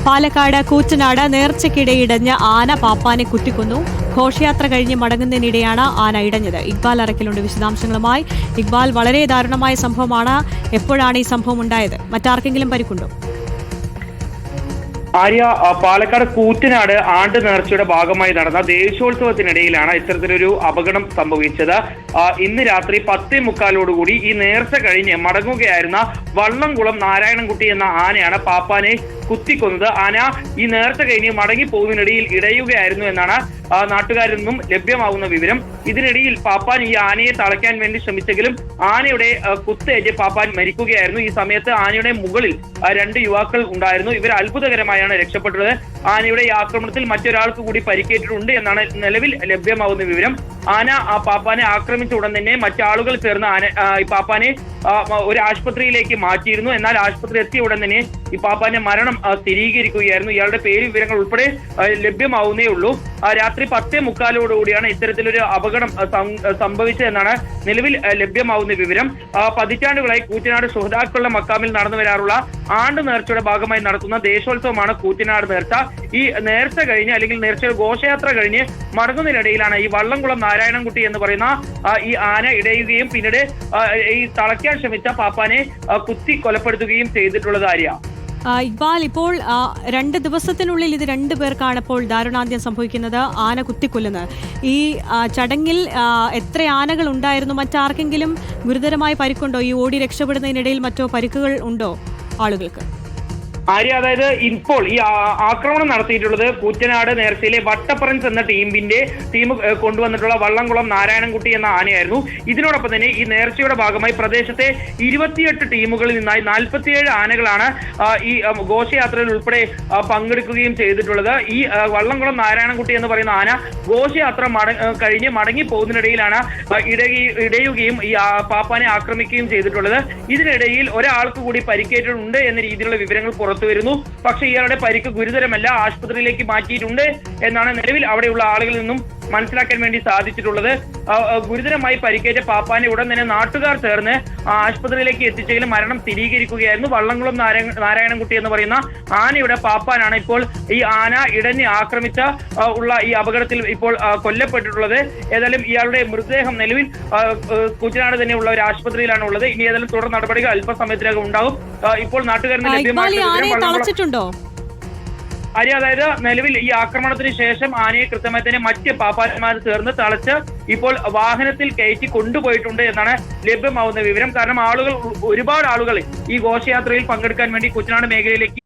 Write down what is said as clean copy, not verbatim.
പാലക്കാട് കൂറ്റനാട് നേർച്ചയ്ക്കിടെ ഇടഞ്ഞ ആന പാപ്പാനെ കുത്തിക്കൊന്നു. ഘോഷയാത്ര കഴിഞ്ഞ് മടങ്ങുന്നതിനിടെയാണ് ആന ഇടഞ്ഞത്. ഇക്ബാൽ അറക്കലുണ്ട് വിശദാംശങ്ങളുമായി. ഇക്ബാൽ, വളരെ ദാരുണമായ സംഭവമാണ്. എപ്പോഴാണ് ഈ സംഭവം ഉണ്ടായത്? മറ്റാർക്കെങ്കിലും പരിക്കുണ്ടോ? ആര്യ, പാലക്കാട് കൂറ്റനാട് ആണ്ട് നേർച്ചയുടെ ഭാഗമായി നടന്ന ദേശോത്സവത്തിനിടയിലാണ് ഇത്തരത്തിലൊരു അപകടം സംഭവിച്ചത്. ഇന്ന് രാത്രി 10:45 ഈ നേർച്ച കഴിഞ്ഞ് മടങ്ങുകയായിരുന്ന വള്ളംകുളം നാരായണൻകുട്ടി എന്ന ആനയാണ് പാപ്പാനെ കുത്തിക്കൊന്നത്. ആന ഈ നേർച്ച കഴിഞ്ഞ് മടങ്ങി പോകുന്നതിനിടയിൽ ഇടയുകയായിരുന്നു എന്നാണ് നാട്ടുകാരിൽ നിന്നും ലഭ്യമാകുന്ന വിവരം. ഇതിനിടയിൽ പാപ്പാൻ ഈ ആനയെ തളയ്ക്കാൻ വേണ്ടി ശ്രമിച്ചെങ്കിലും ആനയുടെ കുത്തേറ്റ് പാപ്പാൻ മരിക്കുകയായിരുന്നു. ഈ സമയത്ത് ആനയുടെ മുകളിൽ 2 യുവാക്കൾ ഉണ്ടായിരുന്നു. ഇവർ അത്ഭുതകരമായാണ് രക്ഷപ്പെട്ടത്. ആനയുടെ ഈ ആക്രമണത്തിൽ മറ്റൊരാൾക്ക് കൂടി പരിക്കേറ്റിട്ടുണ്ട് എന്നാണ് നിലവിൽ ലഭ്യമാകുന്ന വിവരം. ആന പാപ്പാനെ ആക്രമിച്ച ഉടൻ തന്നെ മറ്റാളുകൾ ചേർന്ന് ഈ പാപ്പാനെ ഒരു ആശുപത്രിയിലേക്ക് മാറ്റിയിരുന്നു. എന്നാൽ ആശുപത്രി എത്തിയ ഉടൻ തന്നെ ഈ പാപ്പാന്റെ മരണം സ്ഥിരീകരിക്കുകയായിരുന്നു. ഇയാളുടെ പേര് വിവരങ്ങൾ ഉൾപ്പെടെ ലഭ്യമാവുന്നേ ഉള്ളൂ. രാത്രി 10:45 ഇത്തരത്തിലൊരു അപകടം സംഭവിച്ചതെന്നാണ് നിലവിൽ ലഭ്യമാവുന്ന വിവരം. പതിറ്റാണ്ടുകളായി കൂറ്റനാട് ശുഹദാക്കളുടെ മക്കാമിൽ നടന്നു വരാറുള്ള ആണ്ട് നേർച്ചയുടെ ഭാഗമായി നടത്തുന്ന ദേശോത്സവമാണ് കൂറ്റനാട് നേർച്ച. ഈ നേർച്ച കഴിഞ്ഞ് അല്ലെങ്കിൽ നേർച്ചയുടെ ഘോഷയാത്ര കഴിഞ്ഞ് മടങ്ങുന്നതിനിടയിലാണ് ഈ വള്ളംകുളം നാരായണൻകുട്ടി എന്ന് പറയുന്ന ഈ ആന ഇടയുകയും പിന്നീട് ഈ തളയ്ക്കാൻ ശ്രമിച്ച പാപ്പാനെ കുത്തി കൊലപ്പെടുത്തുകയും ചെയ്തിട്ടുള്ളത്. ആര്യ, ഇക്ബാൽ, ഇപ്പോൾ 2 ദിവസത്തിനുള്ളിൽ ഇത് 2 പേർക്കാണ് ഇപ്പോൾ ദാരുണാന്ത്യം സംഭവിക്കുന്നത്, ആന കുത്തിക്കൊല്ലുന്നത്. ഈ ചടങ്ങിൽ എത്ര ആനകൾ ഉണ്ടായിരുന്നു? മറ്റാർക്കെങ്കിലും ഗുരുതരമായ പരിക്കുണ്ടോ? ഈ ഓടി രക്ഷപ്പെടുന്നതിനിടയിൽ മറ്റോ പരിക്കുകൾ ഉണ്ടോ ആളുകൾക്ക്? ആര്യ, അതായത് ഇപ്പോൾ ഈ ആക്രമണം നടത്തിയിട്ടുള്ളത് കൂറ്റനാട് നേർച്ചയിലെ വട്ടപ്പറൻസ് എന്ന ടീം കൊണ്ടുവന്നിട്ടുള്ള വള്ളംകുളം നാരായണൻകുട്ടി എന്ന ആനയായിരുന്നു. ഇതിനോടൊപ്പം തന്നെ ഈ നേർച്ചയുടെ ഭാഗമായി പ്രദേശത്തെ 28 ടീമുകളിൽ നിന്നായി 47 ആനകളാണ് ഈ ഘോഷയാത്രയിൽ ഉൾപ്പെടെ പങ്കെടുക്കുകയും ചെയ്തിട്ടുള്ളത്. ഈ വള്ളംകുളം നാരായണൻകുട്ടി എന്ന് പറയുന്ന ആന ഘോഷയാത്ര കഴിഞ്ഞ് മടങ്ങി പോകുന്നതിനിടയിലാണ് ഇടയുകയും ഈ പാപ്പാനെ ആക്രമിക്കുകയും ചെയ്തിട്ടുള്ളത്. ഇതിനിടയിൽ ഒരാൾക്ക് കൂടി പരിക്കേറ്റിട്ടുണ്ട് എന്ന രീതിയിലുള്ള വിവരങ്ങൾ വരുന്നു. പക്ഷേ ഇയാളുടെ പരിക്ക് ഗുരുതരമല്ല, ആശുപത്രിയിലേക്ക് മാറ്റിയിട്ടുണ്ട് എന്നാണ് നിലവിൽ അവിടെയുള്ള ആളുകളിൽ നിന്നും മനസ്സിലാക്കാൻ വേണ്ടി സാധിച്ചിട്ടുള്ളത്. ഗുരുതരമായി പരിക്കേറ്റ പാപ്പാനെ ഉടൻ തന്നെ നാട്ടുകാർ ചേർന്ന് ആശുപത്രിയിലേക്ക് എത്തിച്ചെങ്കിലും മരണം സ്ഥിരീകരിക്കുകയായിരുന്നു. വള്ളംകുളം നാരായണൻകുട്ടി എന്ന് പറയുന്ന ആനയുടെ പാപ്പാനാണ് ഇപ്പോൾ ഈ ആന ഇടഞ്ഞ് ആക്രമിച്ച ഈ അപകടത്തിൽ ഇപ്പോൾ കൊല്ലപ്പെട്ടിട്ടുള്ളത്. ഏതായാലും ഇയാളുടെ മൃതദേഹം നിലവിൽ കൂറ്റനാട് തന്നെയുള്ള ഒരു ആശുപത്രിയിലാണ് ഉള്ളത്. ഇനി ഏതായാലും തുടർ നടപടികൾ അല്പസമയത്തിനകം ഉണ്ടാകും. ഇപ്പോൾ നാട്ടുകാരന് ലഭ്യമായിട്ടുണ്ടോ? അതായത് നിലവിൽ ഈ ആക്രമണത്തിന് ശേഷം ആനയെ കൃത്യമായി തന്നെ മറ്റ് പാപ്പാന്മാർ ചേർന്ന് തളച്ച് ഇപ്പോൾ വാഹനത്തിൽ കയറ്റി കൊണ്ടുപോയിട്ടുണ്ട് എന്നാണ് ലഭ്യമാവുന്ന വിവരം. കാരണം ഒരുപാട് ആളുകൾ ഈ ഘോഷയാത്രയിൽ പങ്കെടുക്കാൻ വേണ്ടി കൂറ്റനാട് മേഖലയിലേക്ക്